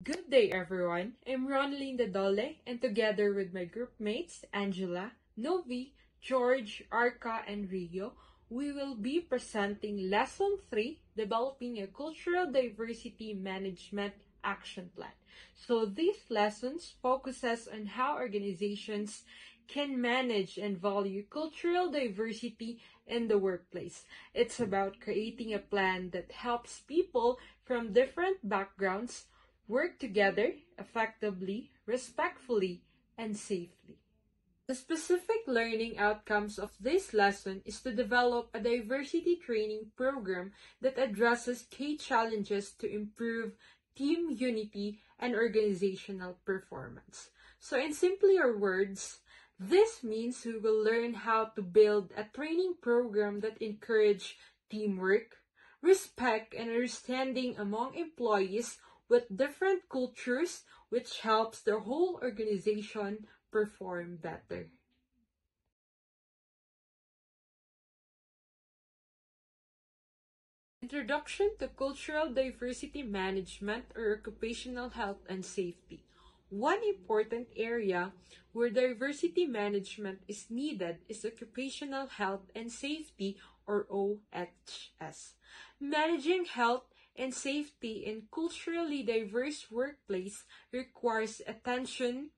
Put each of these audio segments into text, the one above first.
Good day, everyone. I'm Ronaldine Dole, and together with my group mates, Angela, Novi, George, Arca, and Rio, we will be presenting Lesson 3, Developing a Cultural Diversity Management Action Plan. So these lessons focuses on how organizations can manage and value cultural diversity in the workplace. It's about creating a plan that helps people from different backgrounds work together effectively, respectfully, and safely. The specific learning outcomes of this lesson is to develop a diversity training program that addresses key challenges to improve team unity and organizational performance. So in simpler words, this means we will learn how to build a training program that encourages teamwork, respect, and understanding among employees with different cultures, which helps the whole organization perform better. Introduction to Cultural Diversity Management or Occupational Health and Safety. One important area where diversity management is needed is occupational health and safety or OHS. Managing health and safety in culturally diverse workplace requires attention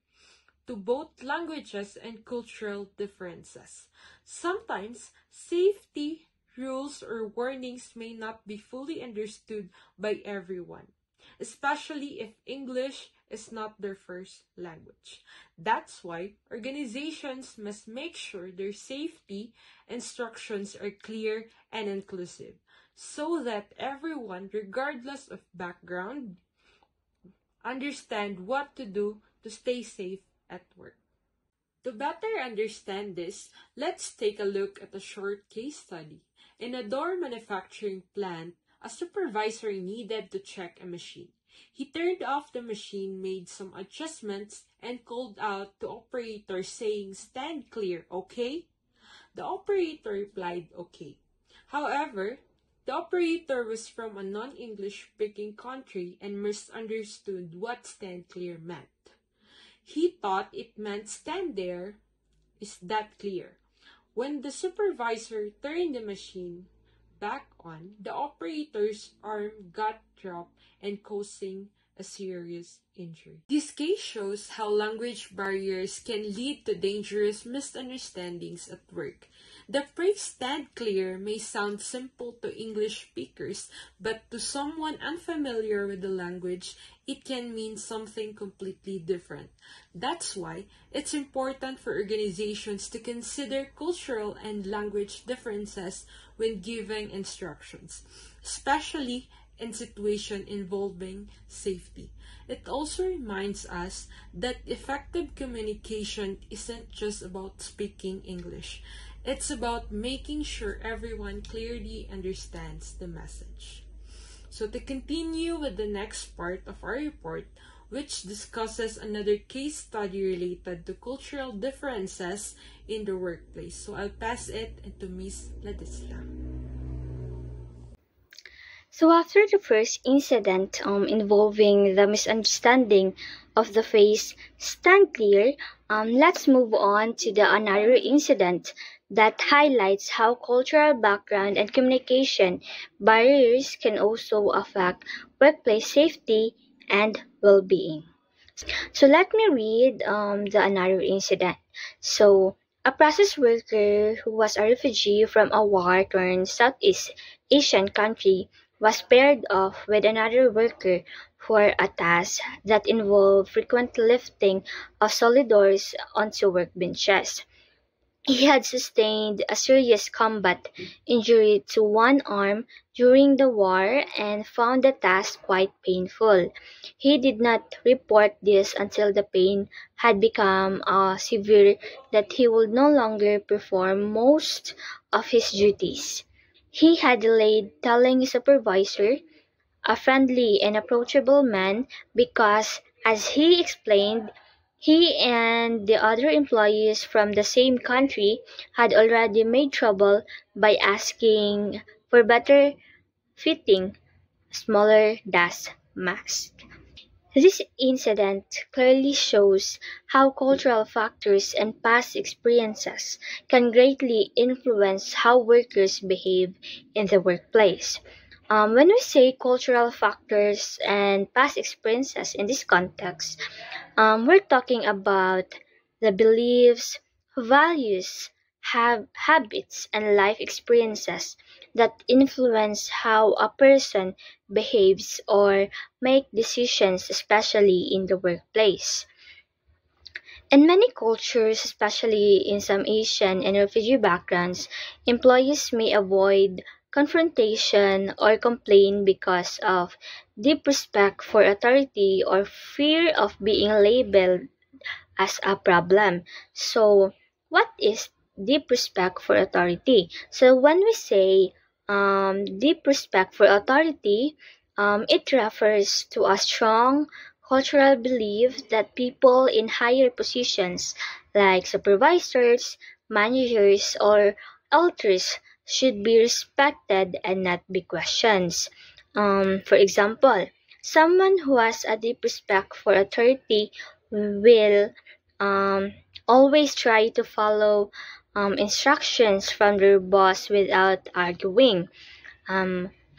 to both languages and cultural differences. Sometimes, safety rules or warnings may not be fully understood by everyone, especially if English is not their first language. That's why organizations must make sure their safety instructions are clear and inclusive, so that everyone, regardless of background, understand what to do to stay safe at work. To better understand this, let's take a look at a short case study. In a door manufacturing plant, a supervisor needed to check a machine. He turned off the machine, made some adjustments, and called out to operator saying, "Stand clear, okay?" The operator replied, "Okay." However, the operator was from a non-English speaking country and misunderstood what "stand clear" meant. He thought it meant "stand there, is that clear?" When the supervisor turned the machine back on, the operator's arm got dropped and causing a serious injury. This case shows how language barriers can lead to dangerous misunderstandings at work. The phrase "stand clear" may sound simple to English speakers, but to someone unfamiliar with the language, it can mean something completely different. That's why it's important for organizations to consider cultural and language differences when giving instructions, especially in situations involving safety. It also reminds us that effective communication isn't just about speaking English. It's about making sure everyone clearly understands the message. So to continue with the next part of our report, which discusses another case study related to cultural differences in the workplace. So I'll pass it to Miss Ladisla. So after the first incident involving the misunderstanding of the phrase "stand clear," let's move on to the another incident that highlights how cultural background and communication barriers can also affect workplace safety and well-being. So let me read the another incident. So a process worker who was a refugee from a war-torn Southeast Asian country was paired off with another worker for a task that involved frequent lifting of solid doors onto workbenches. He had sustained a serious combat injury to one arm during the war and found the task quite painful. He did not report this until the pain had become severe that he would no longer perform most of his duties. He had delayed telling his supervisor, a friendly and approachable man, because, as he explained, he and the other employees from the same country had already made trouble by asking for better fitting, smaller dust masks. This incident clearly shows how cultural factors and past experiences can greatly influence how workers behave in the workplace. When we say cultural factors and past experiences in this context, we're talking about the beliefs, values, habits, and life experiences that influence how a person behaves or make decisions, especially in the workplace. In many cultures, especially in some Asian and refugee backgrounds, employees may avoid confrontation or complain because of deep respect for authority or fear of being labeled as a problem. So, what is deep respect for authority? So, when we say deep respect for authority, it refers to a strong cultural belief that people in higher positions, like supervisors, managers, or elders, should be respected and not be questioned. For example, someone who has a deep respect for authority will um, always try to follow instructions from their boss without arguing,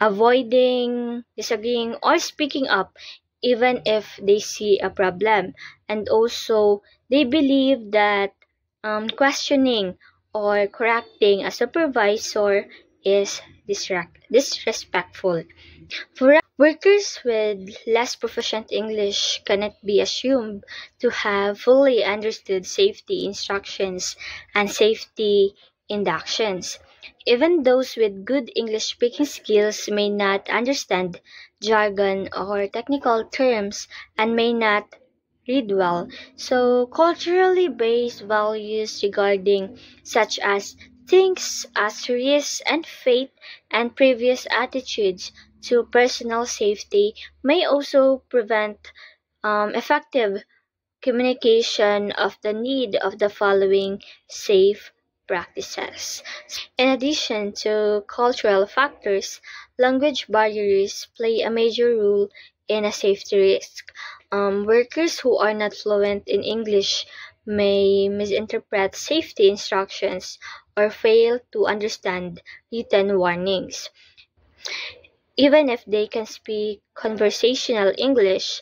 avoiding disagreeing or speaking up even if they see a problem. And also, they believe that questioning or correcting a supervisor is disrespectful. Workers with less proficient English cannot be assumed to have fully understood safety instructions and safety inductions. Even those with good English speaking skills may not understand jargon or technical terms and may not read well. So, culturally based values regarding such as things as risk and faith and previous attitudes to personal safety may also prevent effective communication of the need of the following safe practices. In addition to cultural factors, language barriers play a major role in a safety risk. Workers who are not fluent in English may misinterpret safety instructions or fail to understand written warnings. Even if they can speak conversational English,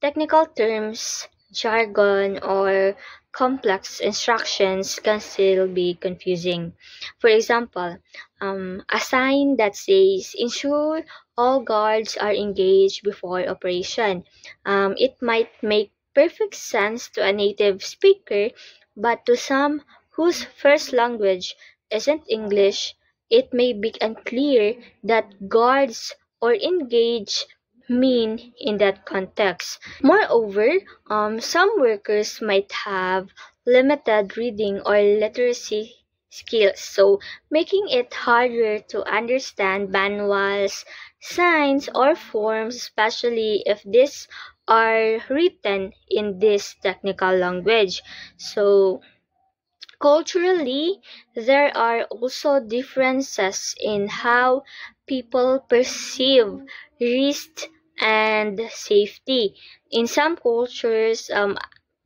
technical terms, jargon, or complex instructions can still be confusing. For example, a sign that says ensure all guards are engaged before operation. It might make perfect sense to a native speaker, but to some whose first language isn't English, it may be unclear that guards or engage mean in that context. Moreover, some workers might have limited reading or literacy skills, so making it harder to understand manuals, signs, or forms, especially if these are written in this technical language. So, culturally, there are also differences in how people perceive risk and safety. In some cultures,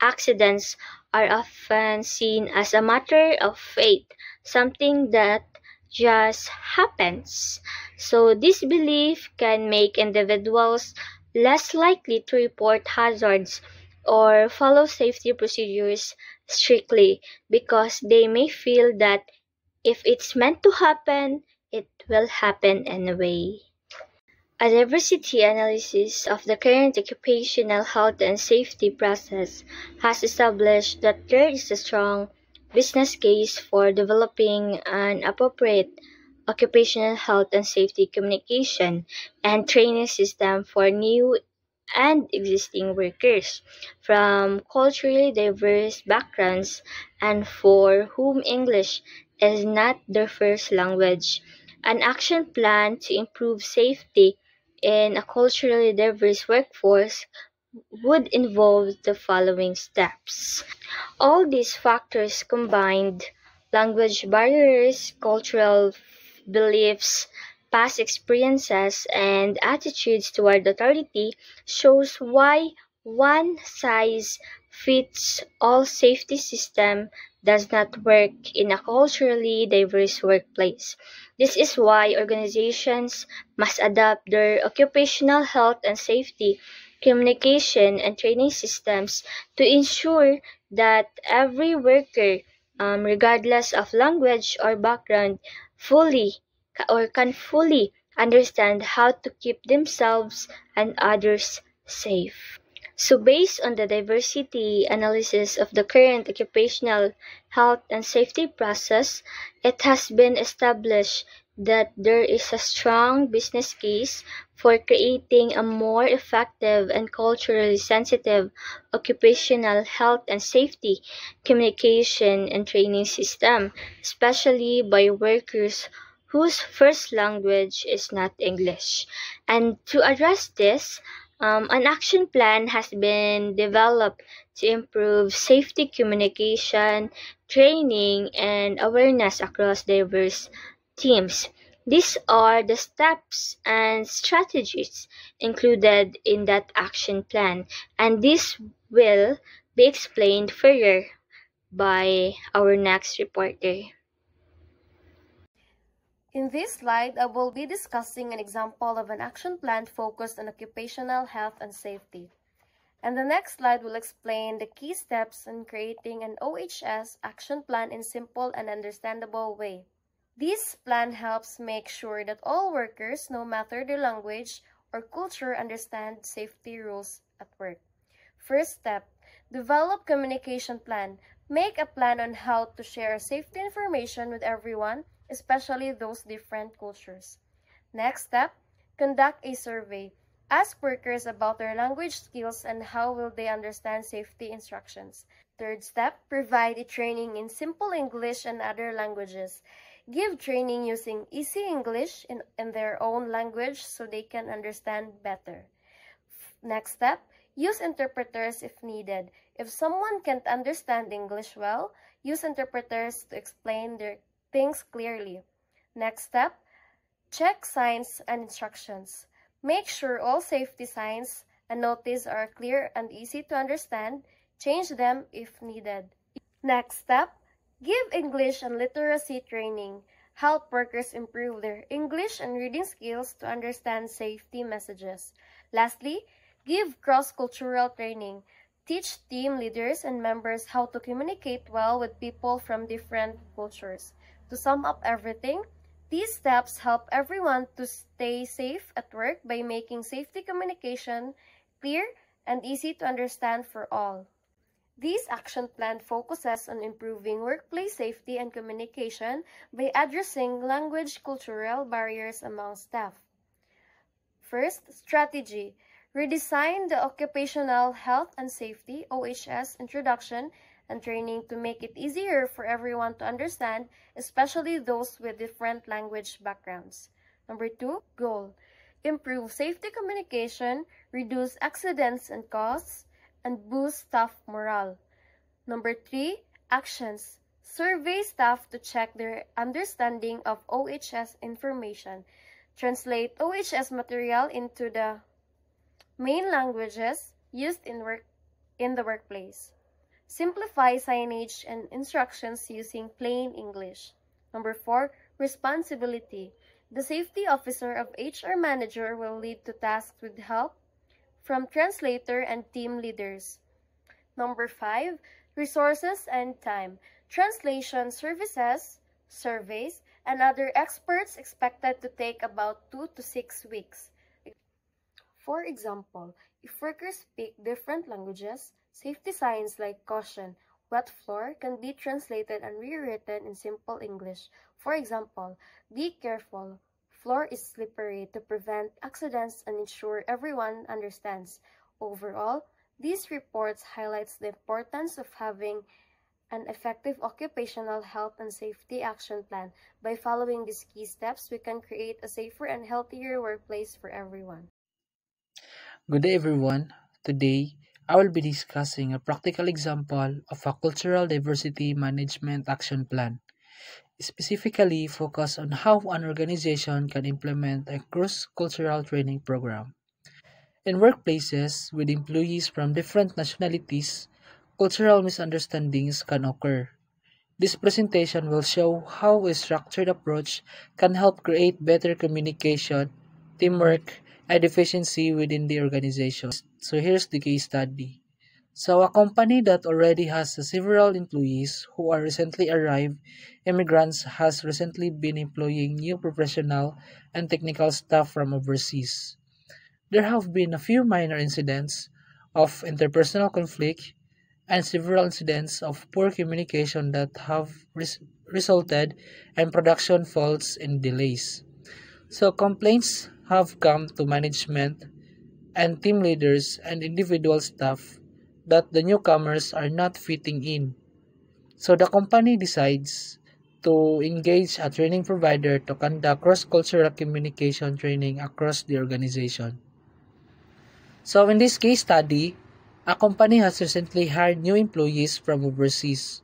accidents are often seen as a matter of fate, something that just happens. So, this belief can make individuals less likely to report hazards or follow safety procedures strictly because they may feel that if it's meant to happen, it will happen anyway. A diversity analysis of the current occupational health and safety process has established that there is a strong business case for developing an appropriate occupational health and safety communication and training system for new and existing workers from culturally diverse backgrounds and for whom English is not their first language. An action plan to improve safety in a culturally diverse workforce would involve the following steps. All these factors combined language barriers, cultural beliefs, past experiences and attitudes toward authority shows why one size fits all safety system does not work in a culturally diverse workplace. This is why organizations must adapt their occupational health and safety, communication, and training systems to ensure that every worker, regardless of language or background, fully can fully understand how to keep themselves and others safe. So, based on the diversity analysis of the current occupational health and safety process, it has been established that there is a strong business case for creating a more effective and culturally sensitive occupational health and safety communication and training system, especially by workers whose first language is not English. And to address this, an action plan has been developed to improve safety communication, training, and awareness across diverse teams. These are the steps and strategies included in that action plan, and this will be explained further by our next reporter. In this slide, I will be discussing an example of an action plan focused on occupational health and safety. And the next slide will explain the key steps in creating an OHS action plan in simple and understandable way. This plan helps make sure that all workers, no matter their language or culture, understand safety rules at work. First step, develop communication plan. Make a plan on how to share safety information with everyone, especially those different cultures. Next step, conduct a survey. Ask workers about their language skills and how will they understand safety instructions. Third step, provide a training in simple English and other languages. Give training using easy English in their own language so they can understand better. Next step, use interpreters if needed. If someone can't understand English well, use interpreters to explain their things clearly. Next step, check signs and instructions. Make sure all safety signs and notice are clear and easy to understand. Change them if needed. Next step, give English and literacy training. Help workers improve their English and reading skills to understand safety messages. Lastly, give cross-cultural training. Teach team leaders and members how to communicate well with people from different cultures. To sum up everything, these steps help everyone to stay safe at work by making safety communication clear and easy to understand for all. This action plan focuses on improving workplace safety and communication by addressing language cultural barriers among staff. First, strategy. Redesign the occupational health and safety OHS introduction and training to make it easier for everyone to understand, especially those with different language backgrounds. Number 2, goal. Improve safety communication, reduce accidents and costs, and boost staff morale. Number 3, actions. Survey staff to check their understanding of OHS information. Translate OHS material into the main languages used in the workplace. Simplify signage and instructions using plain English. Number 4, responsibility. The safety officer of HR manager will lead to tasks with help from translator and team leaders. Number 5, resources and time. Translation services, surveys, and other experts expected to take about 2 to 6 weeks. For example, if workers speak different languages, safety signs like caution, wet floor can be translated and rewritten in simple English. For example, be careful, floor is slippery to prevent accidents and ensure everyone understands. Overall, these reports highlights the importance of having an effective occupational health and safety action plan. By following these key steps, we can create a safer and healthier workplace for everyone. Good day, everyone. Today, I will be discussing a practical example of a cultural diversity management action plan. specifically focus on how an organization can implement a cross-cultural training program. In workplaces with employees from different nationalities, cultural misunderstandings can occur. This presentation will show how a structured approach can help create better communication, teamwork, and efficiency within the organization. So here's the case study. So a company that already has several employees who are recently arrived immigrants has recently been employing new professional and technical staff from overseas. There have been a few minor incidents of interpersonal conflict and several incidents of poor communication that have resulted in production faults and delays. So complaints have come to management and team leaders and individual staff that the newcomers are not fitting in. So the company decides to engage a training provider to conduct cross-cultural communication training across the organization. So in this case study, a company has recently hired new employees from overseas.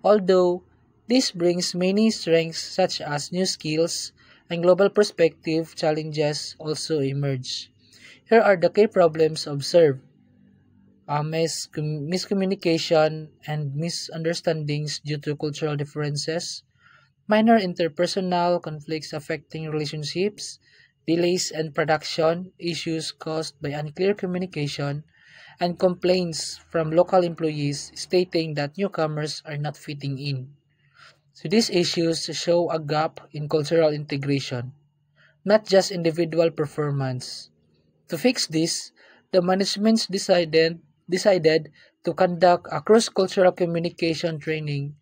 Although this brings many strengths such as new skills and global perspective, challenges also emerge. Here are the key problems observed. Miscommunication and misunderstandings due to cultural differences, minor interpersonal conflicts affecting relationships, delays in production, issues caused by unclear communication, and complaints from local employees stating that newcomers are not fitting in. So these issues show a gap in cultural integration, not just individual performance. To fix this, the management decided to conduct a cross-cultural communication training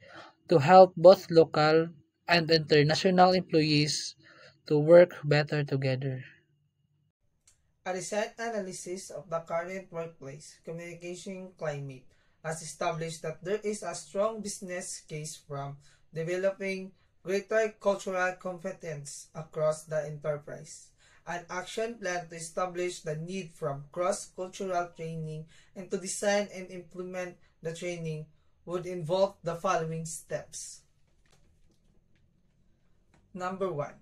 to help both local and international employees to work better together. A recent analysis of the current workplace communication climate has established that there is a strong business case from developing greater cultural competence across the enterprise. An action plan to establish the need from cross-cultural training and to design and implement the training would involve the following steps. Number 1.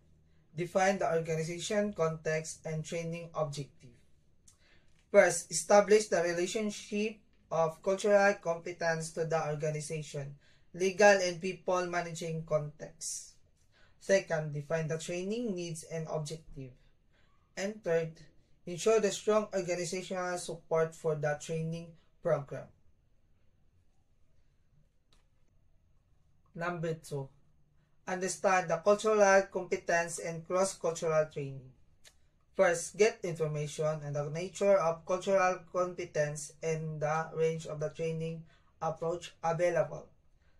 Define the organization context and training objective. First, establish the relationship of cultural competence to the organization, legal and people managing context. Second, define the training needs and objective. And third, ensure the strong organizational support for the training program. Number 2. Understand the cultural competence and cross-cultural training. First, get information on the nature of cultural competence and the range of the training approach available.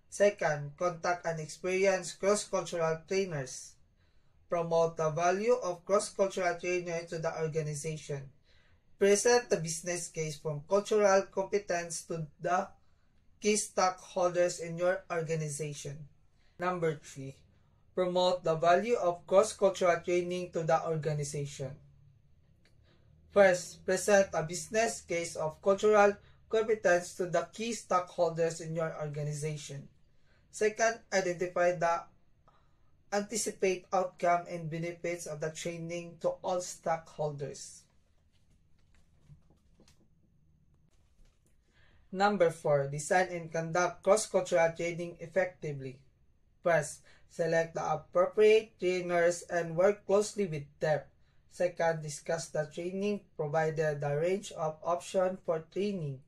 Second, contact and experience cross-cultural trainers. Promote the value of cross-cultural trainers to the organization. Present the business case from cultural competence to the key stakeholders in your organization. Number 3. Promote the value of cross-cultural training to the organization. First, present a business case of cultural competence to the key stakeholders in your organization. Second, identify the anticipate outcome and benefits of the training to all stakeholders. Number 4. Design and conduct cross-cultural training effectively. First, select the appropriate trainers and work closely with them. Second, discuss the training, provided the range of options for training,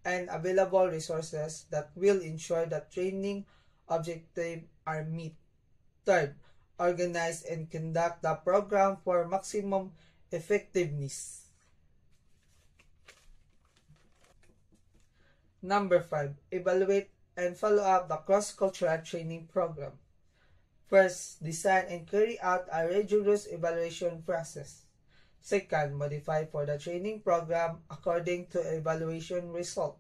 and available resources that will ensure that training objectives are met. Third, organize and conduct the program for maximum effectiveness. Number 5. Evaluate and follow up the cross-cultural training program. First, design and carry out a rigorous evaluation process. Second, modify for the training program according to evaluation result.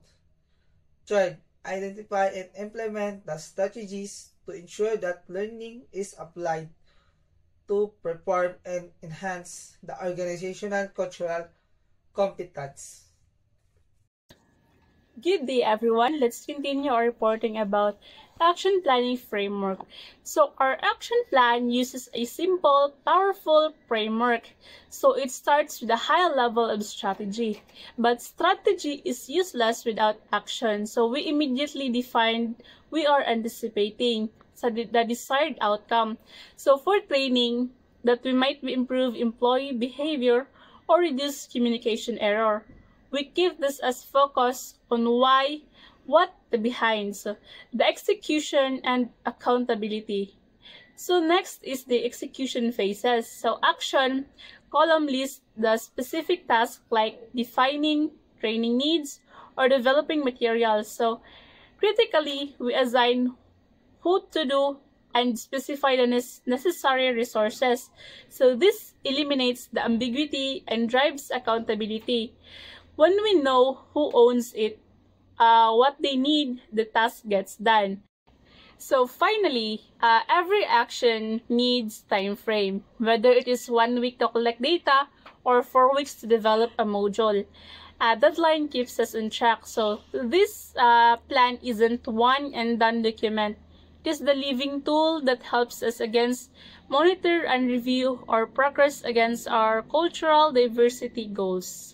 Third, identify and implement the strategies to ensure that learning is applied to perform and enhance the organizational cultural competence. Good day, everyone. Let's continue our reporting about action planning framework. So our action plan uses a simple, powerful framework. So it starts with a high level of strategy. But strategy is useless without action. So we immediately define we are anticipating the desired outcome. So for training, that we might improve employee behavior or reduce communication error. We keep this as focus on why, what, the behind, so the execution and accountability. So next is the execution phases. So action column lists the specific tasks like defining training needs or developing materials. So critically, we assign who to do and specify the necessary resources. So this eliminates the ambiguity and drives accountability. When we know who owns it, what they need, the task gets done. So finally, every action needs time frame, whether it is 1 week to collect data or 4 weeks to develop a module. Deadline keeps us on track. So this plan isn't one and done document. It is the living tool that helps us monitor and review our progress against our cultural diversity goals.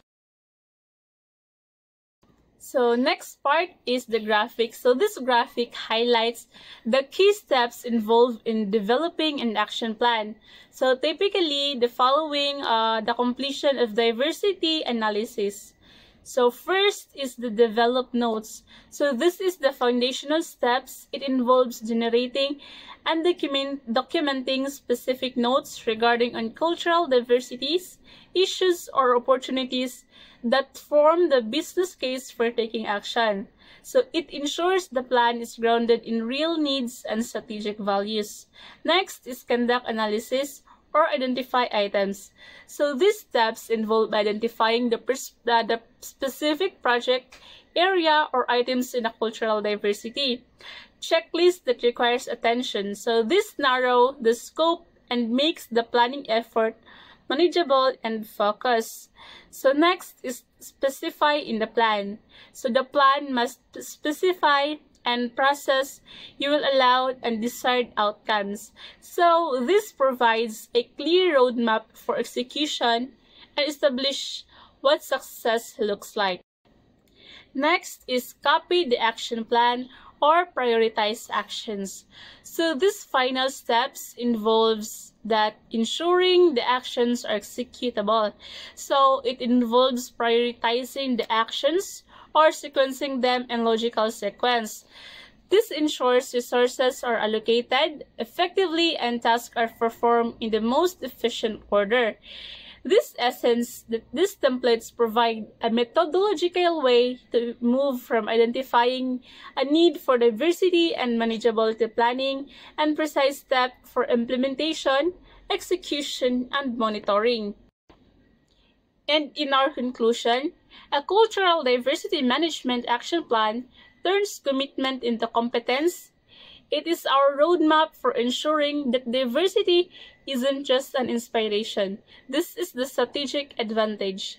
So next part is the graphic. So this graphic highlights the key steps involved in developing an action plan. So typically, the following, the completion of diversity analysis. So first is the develop notes. So this is the foundational steps. It involves generating and documenting specific notes regarding on cultural diversities, issues, or opportunities that form the business case for taking action. So it ensures the plan is grounded in real needs and strategic values. Next is conduct analysis or identify items. So these steps involve identifying the specific project area or items in a cultural diversity. Checklist that requires attention. So this narrow the scope and makes the planning effort manageable and focused. So next is specify in the plan. So the plan must specify and process you will allow and desired outcomes. So this provides a clear roadmap for execution and establish what success looks like. Next is copy the action plan or prioritize actions. So this final steps involves that ensuring the actions are executable. So it involves prioritizing the actions or sequencing them in logical sequence. This ensures resources are allocated effectively and tasks are performed in the most efficient order. These templates provide a methodological way to move from identifying a need for diversity and manageability planning and precise steps for implementation, execution, and monitoring. And in our conclusion, a cultural diversity management action plan turns commitment into competence. It is our roadmap for ensuring that diversity isn't just an inspiration. This is the strategic advantage.